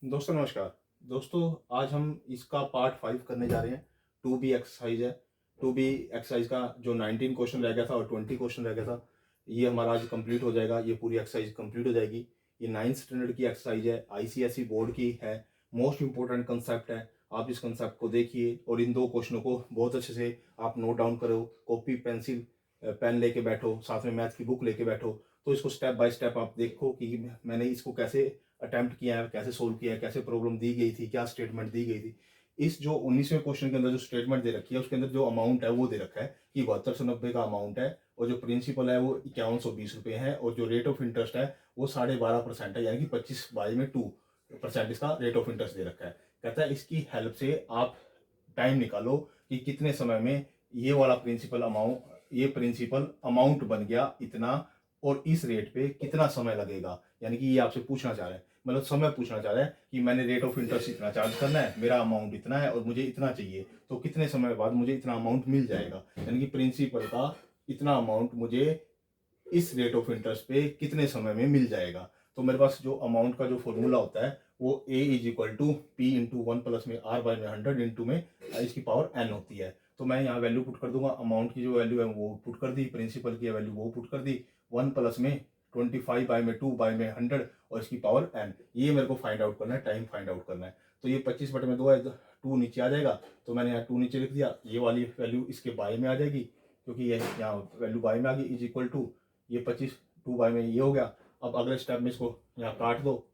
दोस्तों नमस्कार। दोस्तों आज हम इसका पार्ट 5 करने जा रहे हैं। 2B एक्सरसाइज है। 2B एक्सरसाइज का जो 19 क्वेश्चन रह गया था और 20 क्वेश्चन रह गया था, ये हमारा आज कंप्लीट हो जाएगा। ये पूरी एक्सरसाइज कंप्लीट हो जाएगी। ये 9th स्टैंडर्ड की एक्सरसाइज है, आईसीएसई बोर्ड की है। मोस्ट इंपॉर्टेंट कंसेप्ट है। आप इस कंसेप्ट को देखिए और इन दो क्वेश्चनों को बहुत अच्छे से आप नोट डाउन करो। कॉपी पेंसिल पेन लेके बैठो, साथ में मैथ की बुक लेके बैठो। तो इसको स्टेप बाय स्टेप आप देखो कि मैंने इसको कैसे अटेम्प्ट किया है, कैसे सोल्व किया है, कैसे प्रॉब्लम दी गई थी, क्या स्टेटमेंट दी गई थी। इस जो 19वें क्वेश्चन के अंदर जो स्टेटमेंट दे रखी है उसके अंदर जो अमाउंट है वो दे रखा है कि 7290 का अमाउंट है और जो प्रिंसिपल है वो 5120 रुपये है और जो रेट ऑफ इंटरेस्ट है वो 12.5% है, यानी कि 25/2% इसका रेट ऑफ इंटरेस्ट दे रखा है। कहता है इसकी हेल्प से आप टाइम निकालो कि कितने समय में ये वाला प्रिंसिपल अमाउंट बन गया इतना और इस रेट पे कितना समय लगेगा। यानी कि ये आपसे पूछना चाह रहा है, मतलब समय पूछना चाह रहा है कि मैंने रेट ऑफ इंटरेस्ट इतना चार्ज करना है, मेरा अमाउंट इतना है और मुझे इतना चाहिए, तो कितने समय बाद मुझे इतना अमाउंट मिल जाएगा। यानी कि प्रिंसिपल का इतना अमाउंट मुझे इस रेट ऑफ इंटरेस्ट पे कितने समय में मिल जाएगा। तो मेरे पास जो अमाउंट का जो फॉर्मूला होता है वो A is equal to P into one plus में आर बाई में 100 इंटू में इसकी पावर एन होती है। तो मैं यहाँ वैल्यू पुट कर दूंगा, अमाउंट की जो वैल्यू है वो पुट कर दी, प्रिंसिपल की वैल्यू वो पुट कर दी, वन प्लस में 25/2/100 और इसकी पावर एन। ये मेरे को फाइंड आउट करना है, टाइम फाइंड आउट करना है। तो ये 25/2 है, 2 नीचे आ जाएगा, तो मैंने यहाँ 2 नीचे लिख दिया। ये वाली वैल्यू इसके बाय में आ जाएगी क्योंकि ये यहाँ वैल्यू बाय में आ गई, इज इक्वल टू ये 25 2 बाय में ये हो गया। अब अगले स्टेप में इसको यहाँ काट दो,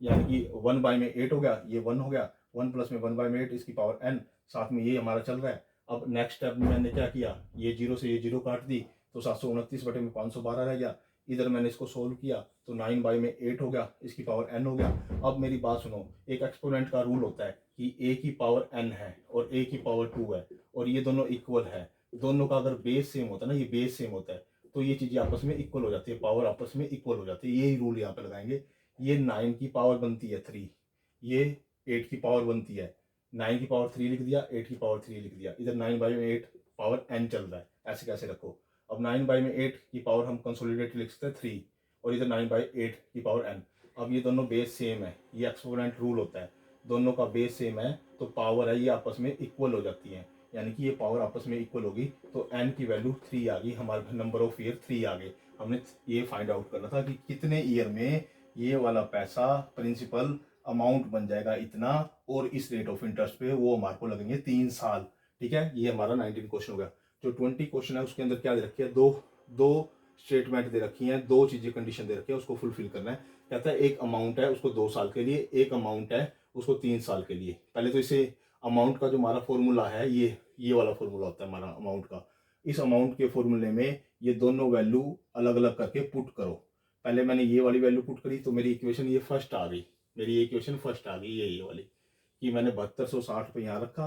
यानी कि 1/8 हो गया, ये 1 हो गया, 1 प्लस में 1/8 इसकी पावर एन, साथ में ये हमारा चल रहा है। अब नेक्स्ट स्टेप में मैंने क्या किया, ये जीरो से ये जीरो काट दी तो 729/512 रह गया। इधर मैंने इसको सोल्व किया तो 9/8 हो गया, इसकी पावर एन हो गया। अब मेरी बात सुनो, एक एक्सपोनेंट का रूल होता है कि ए की पावर एन है और ए की पावर 2 है और ये दोनों इक्वल है। दोनों का अगर बेस सेम होता है ना, ये बेस सेम होता है तो ये चीजें आपस में इक्वल हो जाती है, पावर आपस में इक्वल हो जाती है। यही रूल यहाँ पे लगाएंगे। ये 9 की पावर बनती है 3, ये 8 की पावर बनती है, 9 की पावर 3 लिख दिया, 8 की पावर 3 लिख दिया। इधर 9/8 पावर n चल रहा है, ऐसे कैसे रखो। अब 9/8 की पावर हम कंसोलिडेट लिख सकते हैं 3 और इधर 9/8 की पावर n। अब ये दोनों बेस सेम है, ये एक्सपोनेंट रूल होता है, दोनों का बेस सेम है तो पावर है ये आपस में इक्वल हो जाती है। यानी कि ये पावर आपस में इक्वल होगी तो n की वैल्यू 3 आ गई, हमारे नंबर ऑफ ईयर 3 आ गए। हमने ये फाइंड आउट करना था कि कितने ईयर में ये वाला पैसा प्रिंसिपल अमाउंट बन जाएगा इतना और इस रेट ऑफ इंटरेस्ट पे वो हमारे को लगेंगे 3 साल। ठीक है, ये हमारा 19 क्वेश्चन हो गया। जो 20 क्वेश्चन है उसके अंदर क्या दे रखी है, दो दो स्टेटमेंट दे रखी है, दो चीजें कंडीशन दे रखी है, उसको फुलफिल करना है। कहता है एक अमाउंट है उसको 2 साल के लिए, एक अमाउंट है उसको 3 साल के लिए। पहले तो इसे अमाउंट का जो हमारा फॉर्मूला है ये वाला फॉर्मूला होता है हमारा अमाउंट का। इस अमाउंट के फॉर्मूले में ये दोनों वैल्यू अलग अलग करके पुट करो। पहले मैंने ये वाली वैल्यू पुट करी तो मेरी इक्वेशन ये फर्स्ट आ गई, मेरी इक्वेशन फर्स्ट आ गई ये वाली कि मैंने 7260 यहाँ रखा।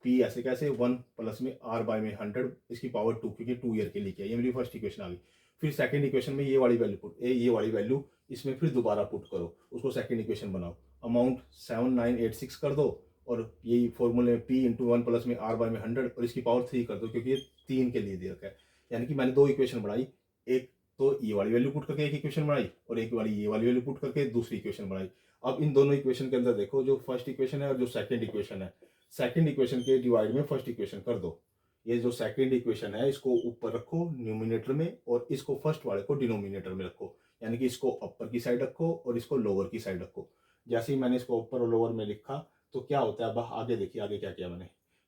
पी ऐसे कैसे, 1 प्लस में आर बाय में 100 इसकी पावर 2 क्योंकि 2 ईयर के लिए किया, ये मेरी फर्स्ट इक्वेशन आ गई। फिर सेकंड इक्वेशन में ये वाली वैल्यू ये वाली वैल्यू इसमें फिर दोबारा पुट करो, उसको सेकंड इक्वेशन बनाओ। अमाउंट 7986 कर दो और यही फॉर्मूले में पी इंटू 1 प्लस में आर बाय में 100 और इसकी पावर 3 कर दो क्योंकि ये 3 के लिए दे रखा है। यानी कि मैंने दो इक्वेशन बनाई, एक तो ये वाली वैल्यू पुट करके एक इक्वेशन बनाई और एक वाली ये वाली वैल्यू पुट करके दूसरी इक्वेशन बनाई। अब इन दोनों इक्वेशन के अंदर देखो, जो फर्स्ट इक्वेशन है और जो सेकंड इक्वेशन है, सेकंड इक्वेशन के डिवाइड में फर्स्ट इक्वेशन कर दो। ये जो सेकंड इक्वेशन है इसको ऊपर रखो न्यूमिनेटर में और इसको फर्स्ट वाले को डिनोमिनेटर में रखो। यानी कि इसको अपर की साइड रखो और इसको लोअर की साइड रखो। जैसे ही मैंने इसको ऊपर और लोअर में लिखा तो क्या होता है, अब आगे देखिए आगे क्या किया मैंने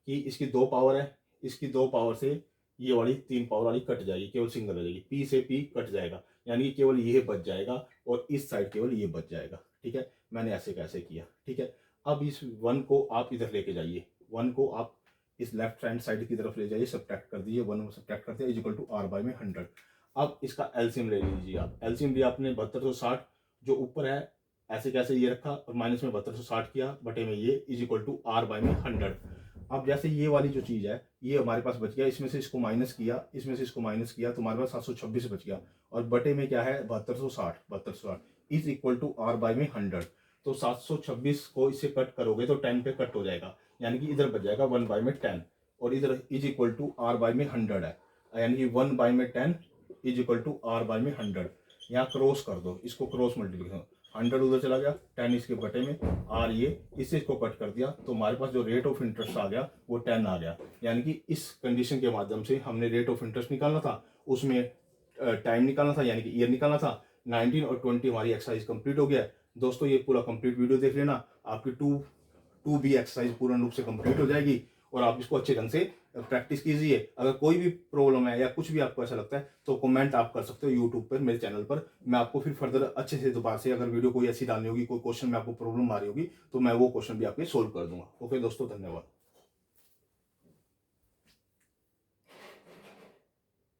कि इसकी 2 पावर है, इसकी 2 पावर से ये वाली 3 पावर वाली कट जाएगी, केवल सिंगल रह जाएगी, पी से पी कट जाएगा, यानी कि केवल ये बच जाएगा और इस साइड केवल ये बच जाएगा। ठीक है, मैंने ऐसे कैसे किया। ठीक है, अब इस 1 को आप इधर लेके जाइए, 1 को आप इस लेफ्ट हैंड साइड की तरफ ले जाइए, सब्ट्रैक्ट कर दीजिए, 1 सब्ट्रैक्ट करते हैं is equal to R by में 100। अब इसका एलसीएम ले लीजिए आप, एलसीएम लिया आपने 7260, जो ऊपर है ऐसे कैसे ये रखा और माइनस में 7260 किया बटे में ये is equal to R by में 100। अब जैसे ये वाली जो चीज है ये हमारे पास बच गया, इसमें से इसको माइनस किया, इसमें से इसको माइनस किया तो हमारे पास 726 बच गया और बटे में क्या है 7260 is equal to R by में 100। तो 726 को इससे कट करोगे तो 10 पे कट हो जाएगा, यानी कि इधर बच जाएगा 1 बाय में 10 और इधर is equal to R by में 100 है, यानी कि 1 बाय में 10 is equal to R by में 100। यहाँ क्रॉस कर दो, इसको क्रॉस मल्टीप्लीकेशन, 100 उधर चला गया, 10 इसके बटे में, और ये इससे इसको कट कर दिया, तो हमारे पास जो रेट ऑफ इंटरेस्ट आ गया वो 10 आ गया। यानी कि इस कंडीशन के माध्यम से हमने रेट ऑफ इंटरेस्ट निकालना था, उसमें टाइम निकालना था यानी कि ईयर निकालना था। 19 और 20 हमारी एक्सरसाइज कंप्लीट हो गया है। दोस्तों ये पूरा कंप्लीट वीडियो देख लेना, आपकी 2B एक्सरसाइज पूर्ण रूप से कंप्लीट हो जाएगी, और आप इसको अच्छे ढंग से प्रैक्टिस कीजिए। अगर कोई भी प्रॉब्लम है या कुछ भी आपको ऐसा लगता है तो कमेंट आप कर सकते हो यूट्यूब पर, मेरे चैनल पर। मैं आपको फिर फर्दर अच्छे से दोबारा से, अगर वीडियो कोई ऐसी डालनी होगी, कोई क्वेश्चन में आपको प्रॉब्लम आ रही होगी, तो मैं वो क्वेश्चन भी आपके सोल्व कर दूंगा। ओके दोस्तों, धन्यवाद।